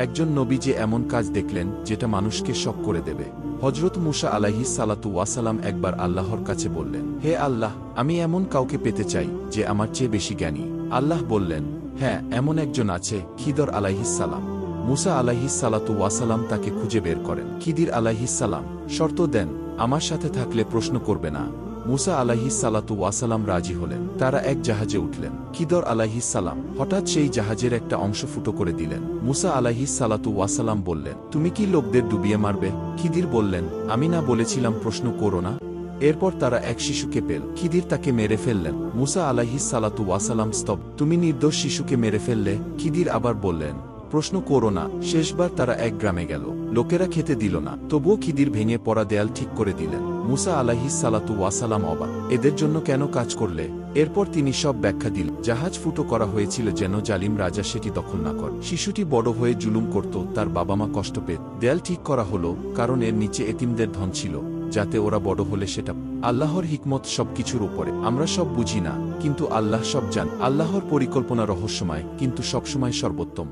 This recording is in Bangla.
একজন নবী যে এমন কাজ দেখলেন যেটা মানুষকে শক করে দেবে। হজরত মুসা আলাইহিস সালাতু ওয়াসালাম একবার আল্লাহর কাছে বললেন, হে আল্লাহ, আমি এমন কাউকে পেতে চাই যে আমার চেয়ে বেশি জ্ঞানী। আল্লাহ বললেন, হ্যাঁ, এমন একজন আছে, খিদর আলাইহিস সালাম। মুসা আলাইহিস সালাতু ওয়াসালাম তাকে খুঁজে বের করেন। খিদির আলাইহিস সালাম শর্ত দেন, আমার সাথে থাকলে প্রশ্ন করবে না। মুসা আলাইহিস সালাতু ওয়াসালাম রাজি হলেন। তারা এক জাহাজে উঠলেন। খিদর আলাইহিস সালাম হঠাৎ সেই জাহাজের একটা অংশ ফুটো করে দিলেন। মুসা আলাইহিস সালাতু ওয়াসালাম বললেন, তুমি কি লোকদের ডুবিয়ে মারবে? খিদির বললেন, আমি না বলেছিলাম প্রশ্ন করো না? এরপর তারা এক শিশুকে পেল। খিদির তাকে মেরে ফেললেন। মুসা আলাইহিস সালাতু ওয়াসালাম স্তব, তুমি নির্দোষ শিশুকে মেরে ফেললে। খিদির আবার বললেন, প্রশ্ন করো না। শেষবার তারা এক গ্রামে গেল। লোকেরা খেতে দিল না, তবুও খিদির ভেঙে পড়া দেয়াল ঠিক করে দিলেন। মুসা আলাইহিস সালাতু ওয়াসালাম অবাক, এদের জন্য কেন কাজ করলে? এরপর তিনি সব ব্যাখ্যা দিল। জাহাজ ফুটো করা হয়েছিল যেন জালিম রাজা সেটি দখল না করে। শিশুটি বড় হয়ে জুলুম করত, তার বাবা মা কষ্ট পেত। দেয়াল ঠিক করা হলো কারণ এর নিচে এতিমদের ধন ছিল, যাতে ওরা বড় হলে সেটা। আল্লাহর হিকমত সবকিছুর উপরে। আমরা সব বুঝি না, কিন্তু আল্লাহ সব জান। আল্লাহর পরিকল্পনা রহস্যময়, কিন্তু সবসময় সর্বোত্তম।